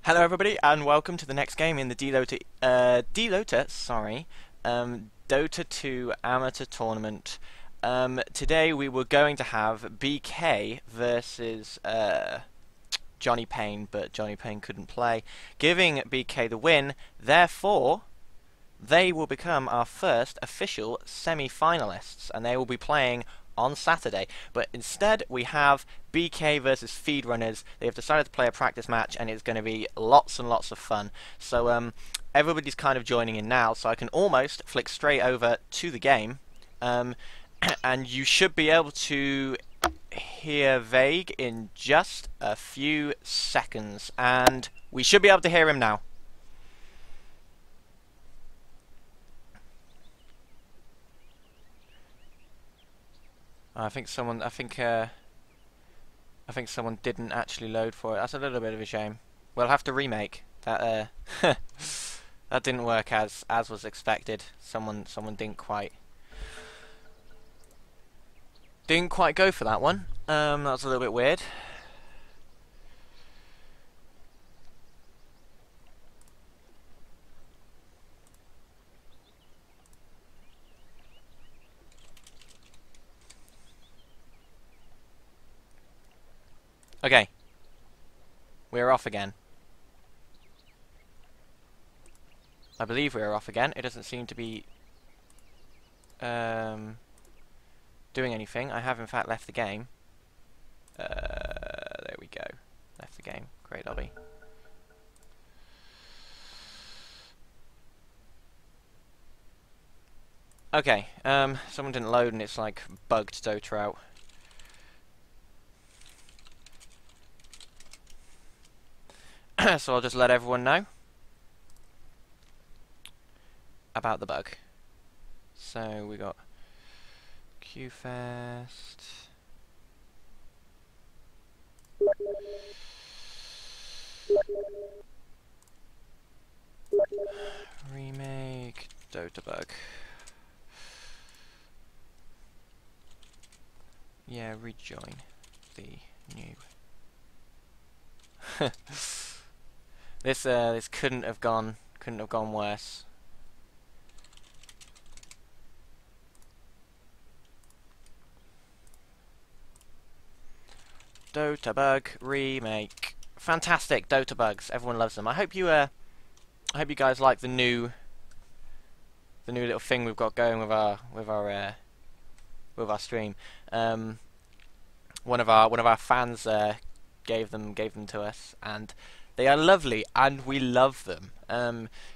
Hello everybody and welcome to the next game in the Dota 2 Amateur Tournament. Today we were going to have BK versus Johnny Payne, but Johnny Payne couldn't play, giving BK the win. Therefore, they will become our first official semi-finalists, and they will be playing on Saturday. But instead we have BK versus Feedrunners. They have decided to play a practice match and it's going to be lots and lots of fun. So everybody's kind of joining in now, so I can almost flick straight over to the game. And you should be able to hear Vague in just a few seconds, and we should be able to hear him now. I think someone didn't actually load for it. That's a little bit of a shame. We'll have to remake that. That didn't work as was expected. Someone didn't quite go for that one. That was a little bit weird. Okay, we're off again. I believe we're off again. It doesn't seem to be doing anything. I have in fact left the game. There we go. Left the game. Great lobby. Okay, someone didn't load and it's like bugged Dota out. So I'll just let everyone know about the bug. So we got Qfest, remake, Dota bug. Yeah, rejoin the new. This couldn't have gone worse. Dota bug remake. Fantastic Dota bugs. Everyone loves them. I hope you guys like the new little thing we've got going with our stream. One of our fans gave them to us, and they are lovely, and we love them.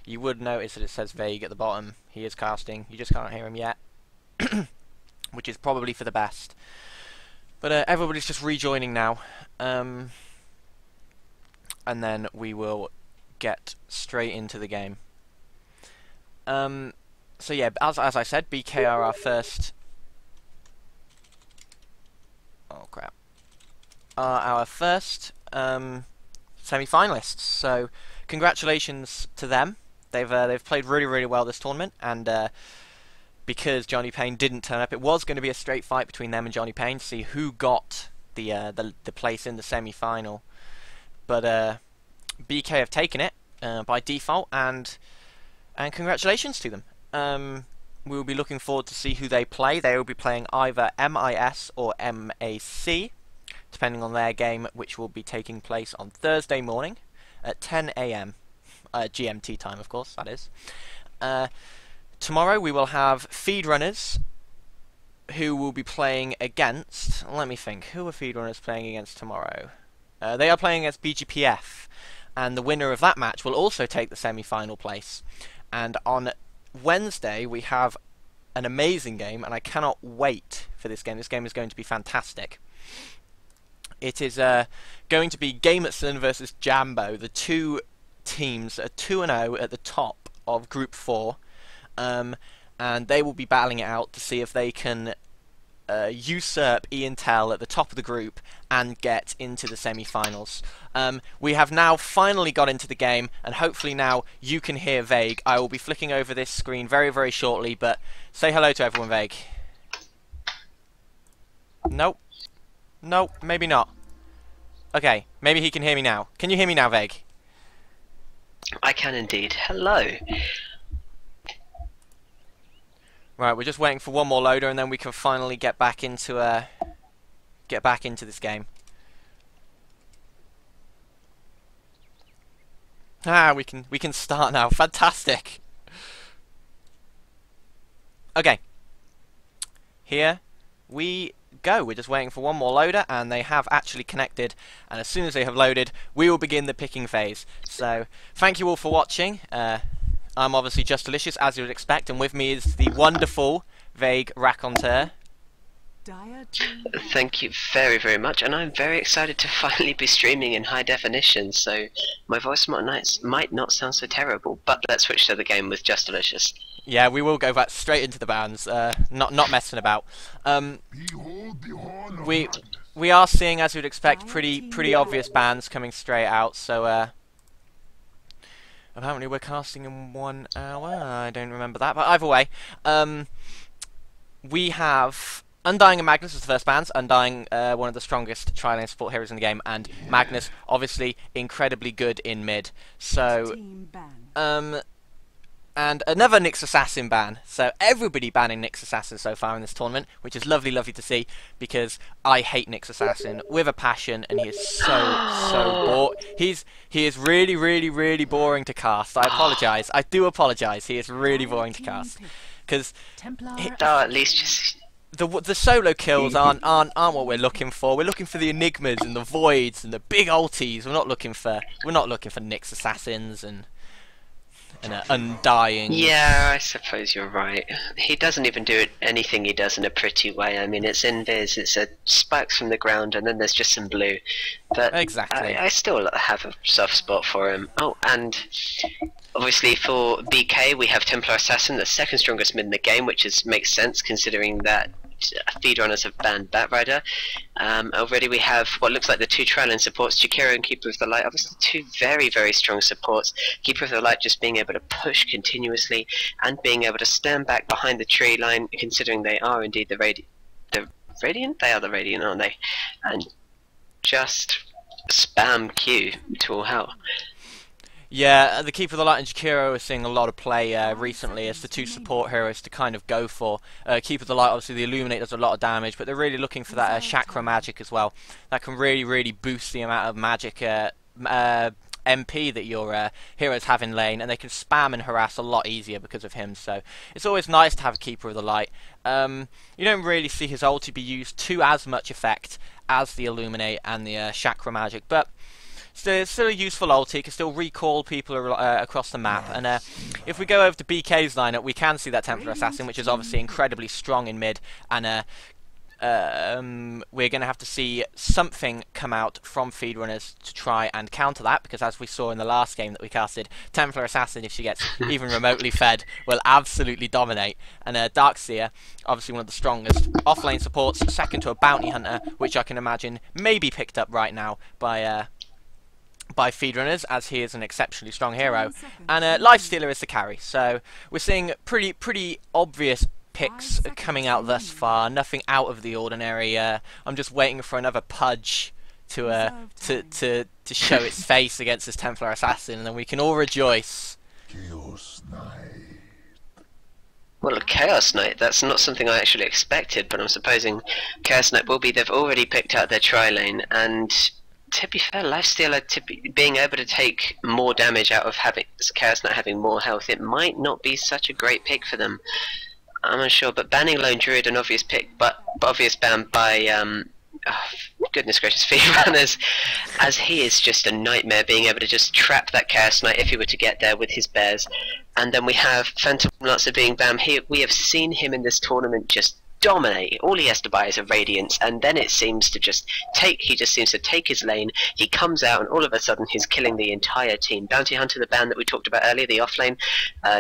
You would notice that it says Vague at the bottom. He is casting. You just can't hear him yet, which is probably for the best. But everybody's just rejoining now, and then we will get straight into the game. So yeah, as I said, BK are our first. Oh crap! Our first semi-finalists. So congratulations to them. They've played really well this tournament, and because Johnny Payne didn't turn up, it was going to be a straight fight between them and Johnny Payne to see who got the place in the semi-final. But BK have taken it by default, and congratulations to them. We will be looking forward to see who they play. They will be playing either MIS or MAC, depending on their game, which will be taking place on Thursday morning at 10 AM. GMT time, of course, that is. Tomorrow we will have Feedrunners, who will be playing against... Let me think. Who are Feedrunners playing against tomorrow? They are playing against BGPF, and the winner of that match will also take the semi-final place. And on Wednesday we have an amazing game, and I cannot wait for this game. This game is going to be fantastic. It is going to be Gamertson versus Jambo. The two teams are 2-0 at the top of Group 4, and they will be battling it out to see if they can usurp Ian Tell at the top of the group and get into the semi-finals. We have now finally got into the game, and hopefully now you can hear Vague. I will be flicking over this screen very shortly, but say hello to everyone, Vague. Nope. Nope, maybe not. Okay, maybe he can hear me now. Can you hear me now, Vague? I can indeed. Hello. Right, we're just waiting for one more loader, and then we can finally get back into this game. Ah, we can start now. Fantastic. Okay. Here we go. We're just waiting for one more loader, and they have actually connected, and as soon as they have loaded, we will begin the picking phase. So thank you all for watching. I'm obviously justDelicious, as you would expect, and with me is the wonderful Vague Raconteur. Thank you very, very much, and I'm very excited to finally be streaming in high definition, so my voice might not sound so terrible, but let's switch to the game with justDelicious. Yeah, we will go back straight into the bands, not messing about. We are seeing, as you'd expect, pretty obvious bands coming straight out. So apparently we're casting in 1 hour. I don't remember that, but either way, we have Undying and Magnus as the first bands. Undying, one of the strongest tri-lane support heroes in the game, and Magnus, obviously incredibly good in mid. So and another Nyx Assassin ban. So everybody banning Nyx Assassin so far in this tournament, which is lovely to see, because I hate Nyx Assassin with a passion, and he is so bored. He is really boring to cast. I apologise. I do apologise. He is really boring to cast, because at least just the solo kills aren't what we're looking for. We're looking for the enigmas and the voids and the big ultis. We're not looking for Nyx Assassins and Undying. Yeah, I suppose you're right. He doesn't even do anything he does in a pretty way. I mean, it's invis, it's a spikes from the ground, and then there's just some blue. But exactly. I still have a soft spot for him. Oh, and obviously for BK we have Templar Assassin, the second strongest mid in the game, which makes sense considering that feed runners have banned Batrider. Already we have what looks like the two tri-lane supports, Jakiro and Keeper of the Light, obviously two very strong supports. Keeper of the Light just being able to push continuously and being able to stand back behind the tree line, considering they are indeed the Radiant? They are the Radiant, aren't they? And just spam Q to all hell. Yeah, the Keeper of the Light and Jakiro are seeing a lot of play recently as the two support heroes to kind of go for. Keeper of the Light, obviously the Illuminate does a lot of damage, but they're really looking for that chakra magic as well. That can really boost the amount of magic MP that your heroes have in lane, and they can spam and harass a lot easier because of him. So it's always nice to have a Keeper of the Light. You don't really see his ulti be used to as much effect as the Illuminate and the chakra magic, but it's still a useful ulti, can still recall people across the map. And if we go over to BK's lineup, we can see that Templar Assassin, which is obviously incredibly strong in mid, and we're going to have to see something come out from feed runners to try and counter that, because as we saw in the last game that we casted, Templar Assassin, if she gets even remotely fed, will absolutely dominate. And Darkseer, obviously one of the strongest off-lane supports, second to a Bounty Hunter, which I can imagine may be picked up right now by feed runners, as he is an exceptionally strong hero, and Lifestealer is the carry. So we're seeing pretty obvious picks coming out thus far. Nothing out of the ordinary. I'm just waiting for another Pudge to show its face against this Templar Assassin, and then we can all rejoice. Well, a Chaos Knight, that's not something I actually expected, but I'm supposing Chaos Knight will be. They've already picked out their tri-lane, and to be fair, Lifestealer being able to take more damage out of having Chaos Knight having more health, it might not be such a great pick for them. I'm unsure, but banning Lone Druid, an obvious pick, but obvious ban by goodness gracious, feed runners, as he is just a nightmare being able to just trap that Chaos Knight if he were to get there with his bears. And then we have Phantom Lancer being banned. We have seen him in this tournament just dominate. All he has to buy is a Radiance, and then it seems to just he just seems to take his lane. He comes out, and all of a sudden he's killing the entire team. Bounty Hunter, the ban that we talked about earlier, the offlane,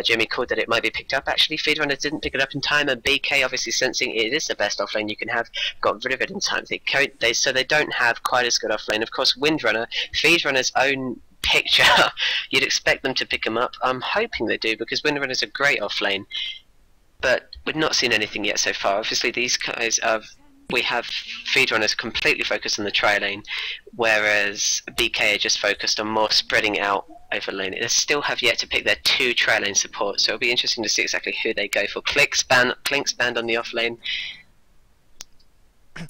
Jamie called that it might be picked up. Actually, Feedrunner didn't pick it up in time, and BK, obviously sensing it is the best offlane you can have, got rid of it in time. So they don't have quite as good offlane. Of course, Windrunner, Feedrunner's own picture, you'd expect them to pick him up. I'm hoping they do, because Windrunner's a great offlane, but we've not seen anything yet so far. Obviously these guys we have feedrunners completely focused on the tri lane, whereas BK are just focused on more spreading out over lane. They still have yet to pick their 2 tri-lane support, so it'll be interesting to see exactly who they go for. Klink's banned on the off lane.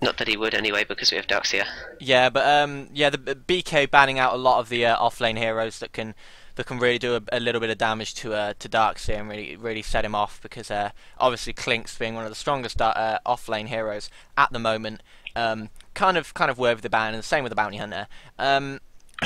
Not that he would anyway, because we have Darkseer. Yeah, but yeah, the BK banning out a lot of the off-lane heroes that can really do a little bit of damage to Darkseer and really set him off, because obviously Klink's being one of the strongest off-lane heroes at the moment, kind of worthy the ban, and the same with the Bounty Hunter.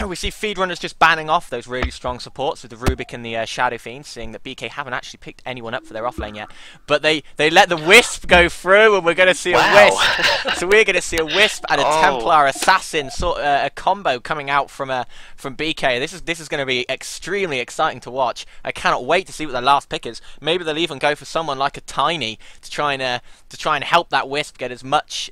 We see Feedrunners just banning off those really strong supports with the Rubik and the Shadow Fiend, seeing that BK haven't actually picked anyone up for their offlane yet. But they let the Wisp go through, and we're going to see a Wisp. So we're going to see a Wisp and a Templar Assassin, a combo coming out from BK. This is going to be extremely exciting to watch. I cannot wait to see what their last pick is. Maybe they'll even go for someone like a Tiny to try and help that Wisp get as much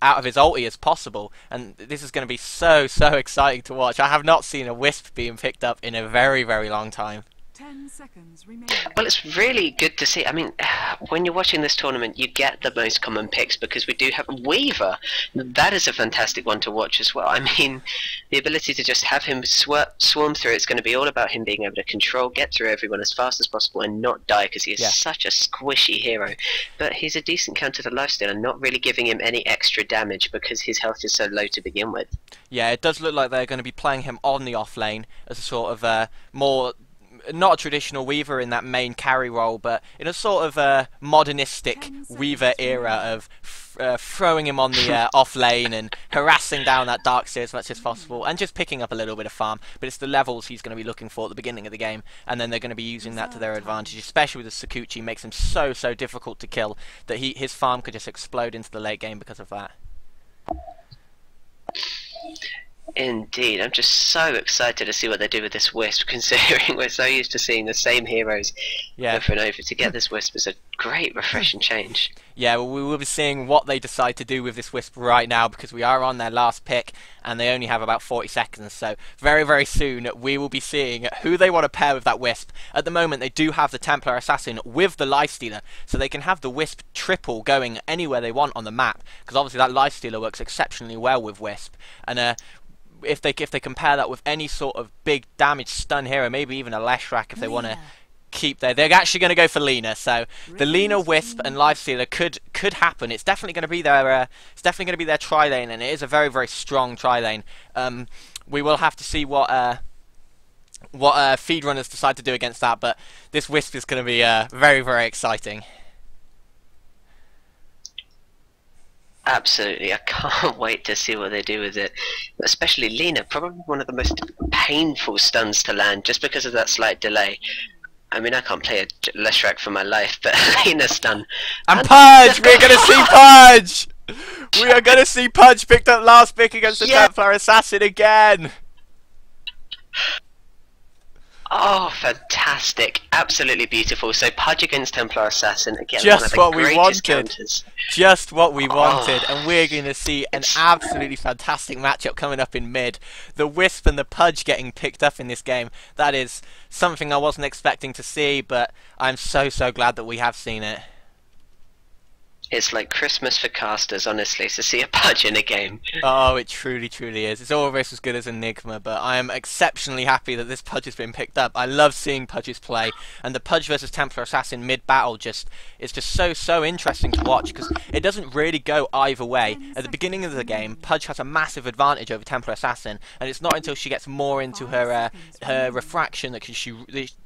out of his ulti as possible, and this is going to be so exciting to watch. I have not seen a Wisp being picked up in a very long time. 10 seconds remaining. Well, it's really good to see. I mean, when you're watching this tournament, you get the most common picks because we do have Weaver. That is a fantastic one to watch as well. I mean, the ability to just have him swarm through, it's going to be all about him being able to control, get through everyone as fast as possible and not die, because he is such a squishy hero. But he's a decent counter to lifesteal and not really giving him any extra damage because his health is so low to begin with. Yeah, it does look like they're going to be playing him on the off lane as a sort of more... not a traditional Weaver in that main carry role, but in a sort of modernistic Weaver era of throwing him on the off lane and harassing down that Darkseer as much as possible and just picking up a little bit of farm. But it's the levels he's going to be looking for at the beginning of the game, and then they're going to be using that to their advantage, especially with the Sakuchi. Makes him so difficult to kill that his farm could just explode into the late game because of that. Indeed, I'm just so excited to see what they do with this Wisp, considering we're so used to seeing the same heroes over and over. To get this Wisp is a great refreshing change. Yeah, well, we will be seeing what they decide to do with this Wisp right now, because we are on their last pick and they only have about 40 seconds, so very soon we will be seeing who they want to pair with that Wisp. At the moment they do have the Templar Assassin with the Lifestealer, so they can have the Wisp triple going anywhere they want on the map, because obviously that Lifestealer works exceptionally well with Wisp. And if they compare that with any sort of big damage stun hero, maybe even a Leshrac if they want to keep they're actually going to go for Lina. So the Lina, Wisp and Lifestealer could happen. It's definitely going to be their tri lane, and it is a very strong tri lane. We will have to see what Feedrunners decide to do against that, but this Wisp is going to be very exciting. Absolutely, I can't wait to see what they do with it. Especially Lina, probably one of the most painful stuns to land, just because of that slight delay. I mean, I can't play a Leshrac for my life, but Lina stun. And Pudge! We're going to see Pudge! We are going to see Pudge picked up last pick against the Templar Assassin again! Oh, fantastic. Absolutely beautiful. So Pudge against Templar Assassin again. Just one of the what we greatest wanted. counters. Just what we wanted. And we're going to see an absolutely fantastic matchup coming up in mid. The Wisp and the Pudge getting picked up in this game. That is something I wasn't expecting to see, but I'm so glad that we have seen it. It's like Christmas for casters, honestly, to see a Pudge in a game. Oh, it truly is. It's almost as good as Enigma, but I am exceptionally happy that this Pudge has been picked up. I love seeing Pudges play, and the Pudge versus Templar Assassin mid-battle is just so interesting to watch, because it doesn't really go either way. At the beginning of the game, Pudge has a massive advantage over Templar Assassin, and it's not until she gets more into her refraction that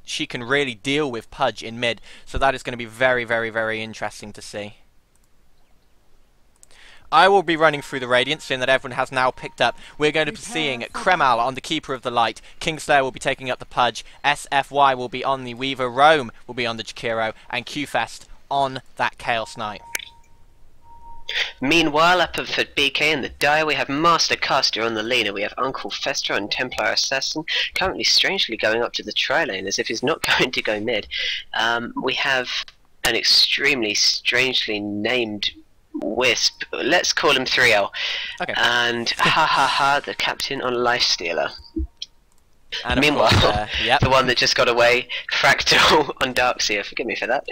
she can really deal with Pudge in mid, so that is going to be very interesting to see. I will be running through the Radiant, seeing that everyone has now picked up. We're going to be seeing Kremal on the Keeper of the Light, Kingslayer will be taking up the Pudge, SFY will be on the Weaver, Rome will be on the Jakiro, and Qfest on that Chaos Knight. Meanwhile, up for BK in the Dire, we have Master Caster on the Lina, we have Uncle Fester and Templar Assassin, currently strangely going up to the tri-lane, as if he's not going to go mid. We have an extremely strangely named Wisp, let's call him 3L. Okay. And the captain on Lifestealer. And meanwhile, course, the one that just got away, Fractal on Darkseer, forgive me for that.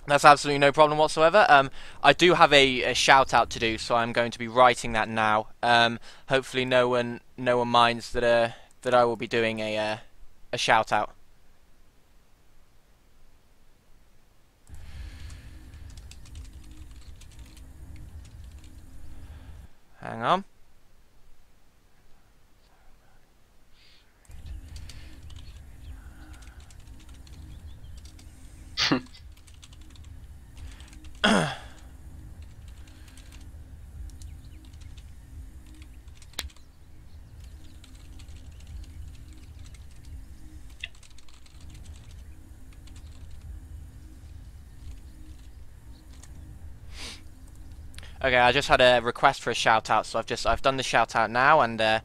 That's absolutely no problem whatsoever. I do have a shout out to do, so I'm going to be writing that now. Hopefully, no one minds that I will be doing a shout out. Hang on. Okay, I just had a request for a shout out, so I've done the shout out now, and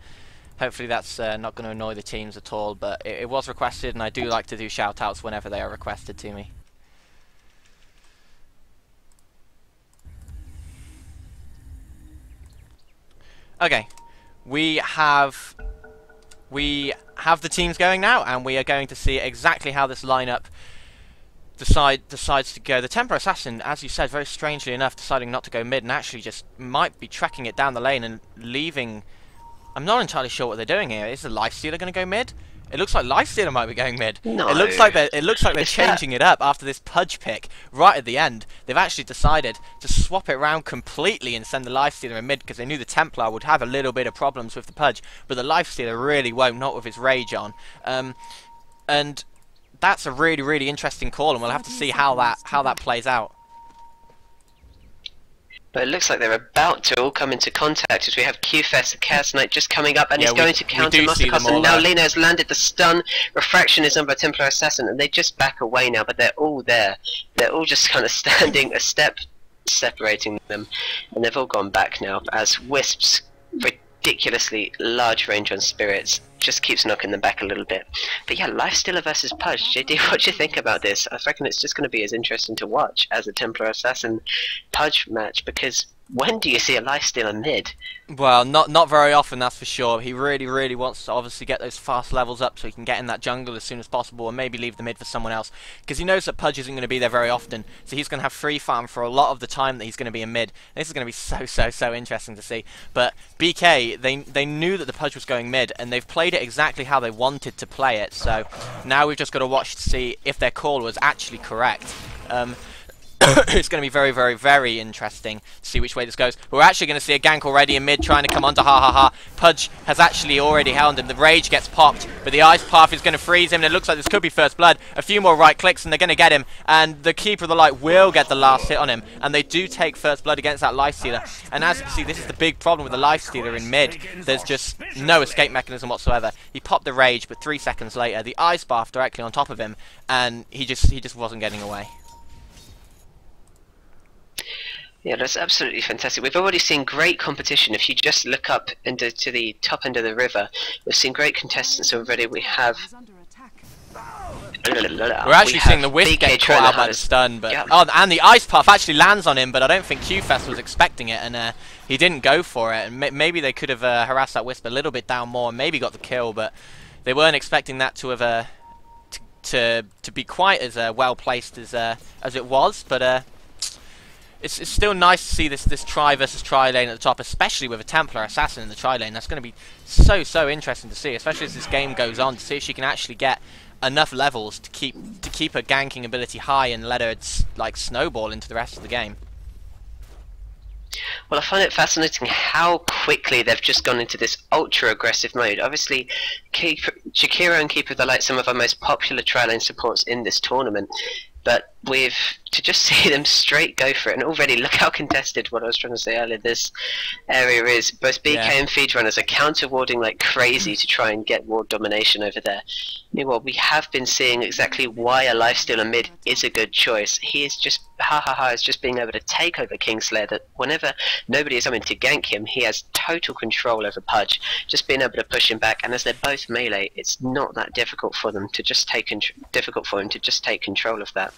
hopefully that's not going to annoy the teams at all. But it was requested, and I do like to do shout outs whenever they are requested to me. Okay, we have the teams going now, and we are going to see exactly how this lineup decides to go. The Templar Assassin, as you said, very strangely enough, deciding not to go mid and actually just might be tracking it down the lane and leaving. I'm not entirely sure what they're doing here. Is the Lifestealer going to go mid? It looks like Lifestealer might be going mid. No. It looks like they're changing it up after this Pudge pick right at the end. They've actually decided to swap it around completely and send the Lifestealer in mid because they knew the Templar would have a little bit of problems with the Pudge, but the Lifestealer really won't, not with his rage on. And that's a really, really interesting call, and we'll have to see how that plays out. But it looks like they're about to all come into contact as we have QFest and Chaos Knight just coming up, and he's going to counter Masterclass, and now Lena has landed the stun. Refraction is on by Templar Assassin, and they just back away now, but they're all there. They're all just kind of standing a step separating them, and they've all gone back now as Wisp's ridiculously large range on spirits just keeps knocking them back a little bit. But yeah, Lifestealer versus Pudge. JD, what do you think about this? I reckon it's just going to be as interesting to watch as a Templar Assassin Pudge match, because when do you see a Lifestealer mid? Well, not very often, that's for sure. He really, really wants to obviously get those fast levels up so he can get in that jungle as soon as possible and maybe leave the mid for someone else, because he knows that Pudge isn't going to be there very often, so he's going to have free farm for a lot of the time that he's going to be in mid. This is going to be so interesting to see. But BK, they knew that the Pudge was going mid, and they've played it exactly how they wanted to play it, so now we've just got to watch to see if their call was actually correct. It's going to be very interesting to see which way this goes. We're actually going to see a gank already in mid trying to come onto ha. Pudge has actually already held him. The rage gets popped, but the ice path is going to freeze him, and it looks like this could be first blood. A few more right clicks and they're going to get him, and the Keeper of the Light will get the last hit on him, and they do take first blood against that Lifestealer. And as you can see, this is the big problem with the Lifestealer in mid. There's just no escape mechanism whatsoever. He popped the rage, but 3 seconds later the ice bath directly on top of him, and he just wasn't getting away. Yeah, that's absolutely fantastic. We've already seen great competition. If you just look up into the top end of the river, we've seen great contestants already. We have... We're actually seeing the Wisp get caught out by the stun, but and the ice puff actually lands on him, but I don't think QFest was expecting it, and he didn't go for it. And maybe they could have harassed that Wisp a little bit down more and maybe got the kill, but they weren't expecting that to have to be quite as well placed as it was. But it's still nice to see this tri versus tri lane at the top, especially with a Templar Assassin in the tri lane. That's going to be so interesting to see, especially as this game goes on, to see if she can actually get enough levels to keep her ganking ability high and let her like snowball into the rest of the game. Well, I find it fascinating how quickly they've just gone into this ultra aggressive mode. Obviously, Shakira and Keeper of the Light, some of our most popular tri lane supports in this tournament, but to just see them straight go for it, and already look how contested, what I was trying to say earlier, this area is. Both BK and Feed Runners are counter warding like crazy to try and get ward domination over there. Meanwhile, we have been seeing exactly why a Lifestealer mid is a good choice. He is just, is just being able to take over Kingslayer, that whenever nobody is coming to gank him, he has total control over Pudge, just being able to push him back, and as they're both melee, it's not that difficult for them to just take him to just take control of that.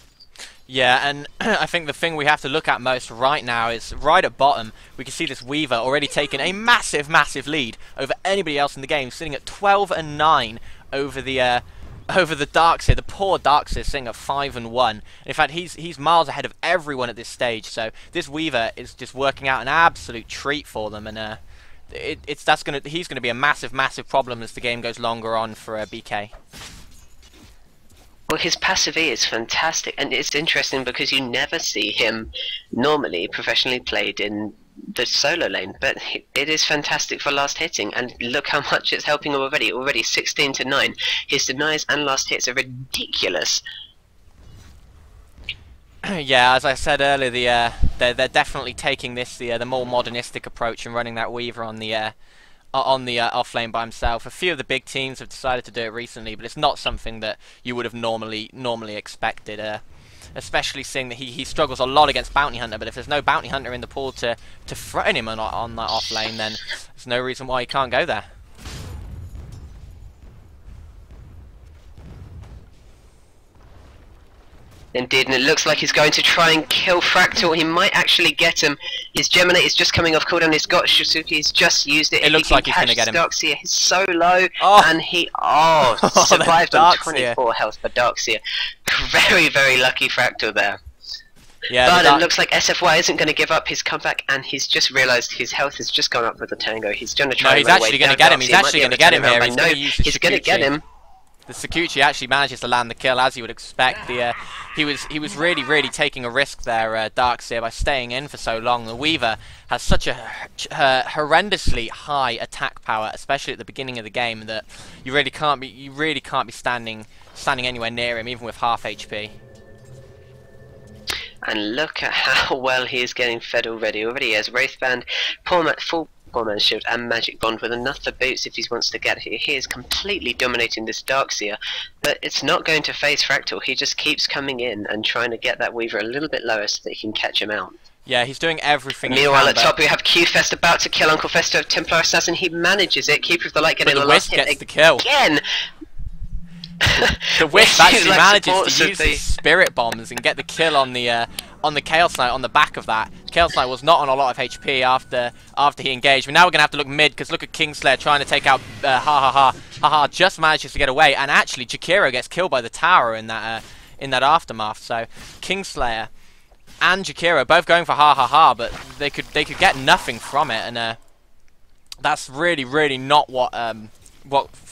Yeah, and I think the thing we have to look at most right now is right at bottom. We can see this Weaver already taking a massive lead over anybody else in the game, sitting at 12 and 9 over the over the Darkseer. The poor Darkseer sitting at 5-1. In fact, he's miles ahead of everyone at this stage. So this Weaver is just working out an absolute treat for them, and he's gonna be a massive problem as the game goes longer on for BK. Well, his passive E is fantastic, and it's interesting because you never see him normally professionally played in the solo lane, but it is fantastic for last hitting, and look how much it's helping him already. Already 16-9. His denies and last hits are ridiculous. Yeah, as I said earlier, they're definitely taking this the more modernistic approach and running that Weaver on the off lane by himself. A few of the big teams have decided to do it recently, but it's not something that you would have normally expected. Especially seeing that he struggles a lot against Bounty Hunter, but if there's no Bounty Hunter in the pool to threaten him on that off lane, then there's no reason why he can't go there. Indeed, and it looks like he's going to try and kill Fractal. He might actually get him. His Geminate is just coming off cooldown. He's got Shisuke. He's just used it. It looks like he's going to get him. Darkseer. He's so low, and he survived on 24 health for Darkseer. Very lucky Fractal there. Yeah, but it looks like SFY isn't going to give up his comeback, and he's just realised his health has just gone up with the Tango. He's going to try. No, he's actually going to get him. He's actually going to get him here. He's going to get him. The Sakuchi actually manages to land the kill, as you would expect. He was really taking a risk there, Darkseer, by staying in for so long. The Weaver has such a horrendously high attack power, especially at the beginning of the game, that you really can't be standing anywhere near him, even with half HP. And look at how well he is getting fed already. Already he has Wraithband, full Poor Man's Shield and Magic Bond with enough for boots if he wants to get here. He is completely dominating this Darkseer, but it's not going to phase Fractal. He just keeps coming in and trying to get that Weaver a little bit lower so that he can catch him out. Yeah, he's doing everything. Meanwhile, at top we have Q-Fest about to kill Uncle Festo, Templar Assassin. He manages it. Keeper of the Light getting the last hit gets the kill again. The Wisp actually manages to use his Spirit Bombs and get the kill on the Chaos Knight on the back of that. Chaos Knight was not on a lot of HP after he engaged. But now we're gonna have to look mid, because look at Kingslayer trying to take out Ha just manages to get away, and actually Jakiro gets killed by the tower in that aftermath. So Kingslayer and Jakiro both going for but they could get nothing from it, and that's really not what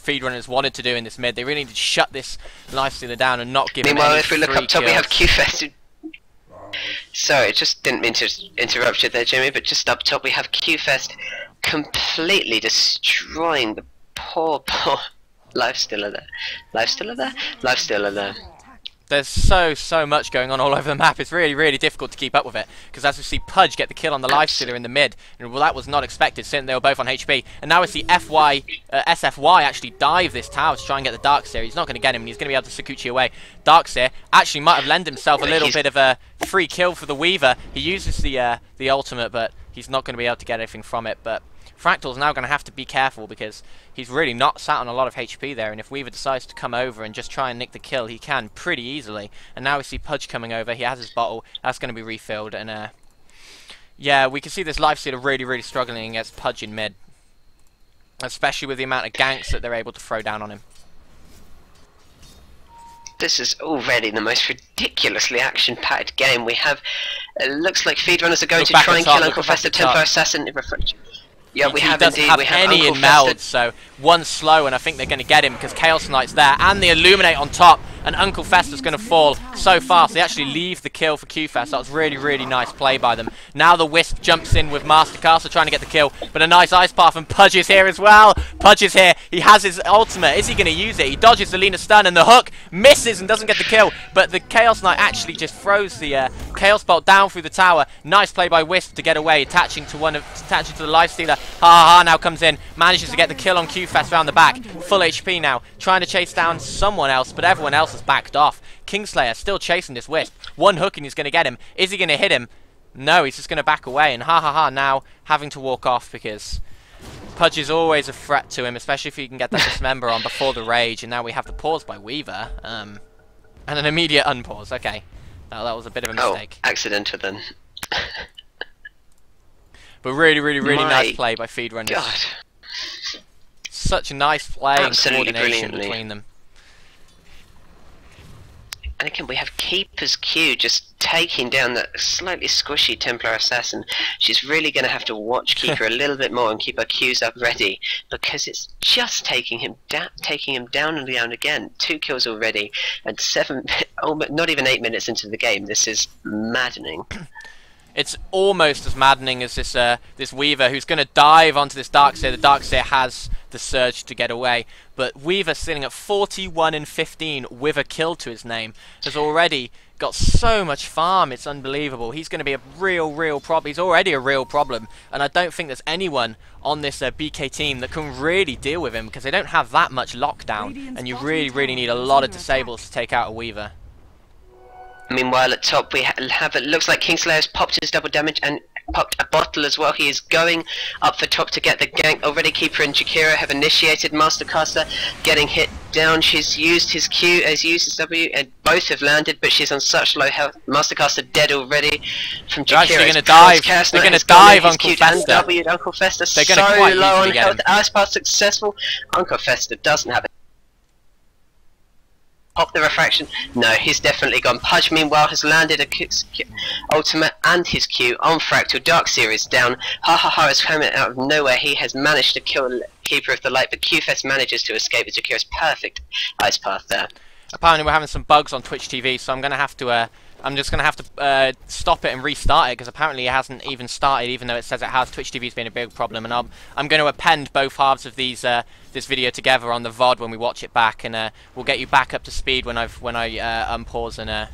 Feedrunners wanted to do in this mid. They really need to shut this Lifestealer down and not give him any Meanwhile, if we look up top, kills. we have Q-Fest. Sorry, just didn't mean to interrupt you there, Jimmy, but just up top we have Q-Fest completely destroying the poor Lifestealer there. Lifestealer there. There's so much going on all over the map. It's really difficult to keep up with it, because as we see Pudge get the kill on the Lifestealer in the mid, and well, that was not expected since they were both on HP. And now we see SFY actually dive this tower to try and get the Darkseer. He's not going to get him, and he's going to be able to Sakuchi away. Darkseer actually might have lent himself a little bit of a free kill for the Weaver. He uses the ultimate, but he's not going to be able to get anything from it. But Fractal's now going to have to be careful, because he's really not sat on a lot of HP there, and if Weaver decides to come over and just try and nick the kill, he can pretty easily. And now we see Pudge coming over. He has his bottle. That's going to be refilled, and yeah, we can see this Lifestealer really struggling against Pudge in mid, especially with the amount of ganks that they're able to throw down on him. This is already the most ridiculously action-packed game. We have, looks like Feedrunners are going to try and kill Uncle Festa, Templar Assassin. Yeah, we have doesn't indeed. have any in meld, so one slow, and I think they're going to get him because Chaos Knight's there, and the Illuminate on top, and Uncle Festa's going to fall so fast. They actually leave the kill for Q-Fest. That was really nice play by them. Now the Wisp jumps in with Master Castle trying to get the kill, but a nice Ice Path, and Pudge is here as well. Pudge is here. He has his ultimate. Is he going to use it? He dodges the Lena stun, and the hook misses and doesn't get the kill, but the Chaos Knight actually just throws the Chaos Bolt down through the tower. Nice play by Wisp to get away, attaching to the Lifestealer. Now comes in, manages to get the kill on Q-Fest around the back. Full HP now, trying to chase down someone else, but everyone else has backed off. Kingslayer still chasing this Wisp. One hook and he's going to get him. Is he going to hit him? No, he's just going to back away, and now having to walk off because Pudge is always a threat to him, especially if he can get that Dismember on before the Rage, and now we have the pause by Weaver, and an immediate unpause. Okay, that was a bit of a mistake. Oh, accidental then. But really nice play by Feedrunners. God. Such a nice play and Absolutely coordination brilliantly. between them. And again, we have Keeper's Q just taking down that slightly squishy Templar Assassin. She's really going to have to watch Keeper a little bit more and keep her Qs up ready, because it's just taking him down and down again. 2 kills already, and 7, not even 8 minutes into the game. This is maddening. It's almost as maddening as this Weaver, who's going to dive onto this Darkseer. The Darkseer has the surge to get away, but Weaver, sitting at 41 and 15 with a kill to his name, has already got so much farm. It's unbelievable. He's going to be a real problem. He's already a real problem, and I don't think there's anyone on this BK team that can really deal with him, because they don't have that much lockdown, and you really need a lot of disables to take out a Weaver. Meanwhile, at top we have, it looks like Kingslayer's popped his double damage and popped a bottle as well. He is going up for top to get the gank. Already Keeper and Jakira have initiated. Mastercaster getting hit down. She's used his Q, has used his W, and both have landed, but she's on such low health. Mastercaster dead already from Jakira. They're actually going to dive. They're going to dive Uncle Fester. Uncle Fester They're so going to quite low on easily health. get him. Ice Path successful. Uncle Fester doesn't have it. Pop the refraction. No, he's definitely gone. Pudge, meanwhile, has landed a ultimate and his Q on Fractal. Darkseer is down. Ha is coming out of nowhere. He has managed to kill Keeper of the Light, but QFest manages to escape with Jakira's perfect ice path there. Apparently we're having some bugs on Twitch TV, so I'm going to have to I'm just going to have to stop it and restart it, because apparently it hasn't even started, even though it says it has. Twitch TV's been a big problem, and I'm going to append both halves of this video together on the VOD when we watch it back, and we'll get you back up to speed when I unpause and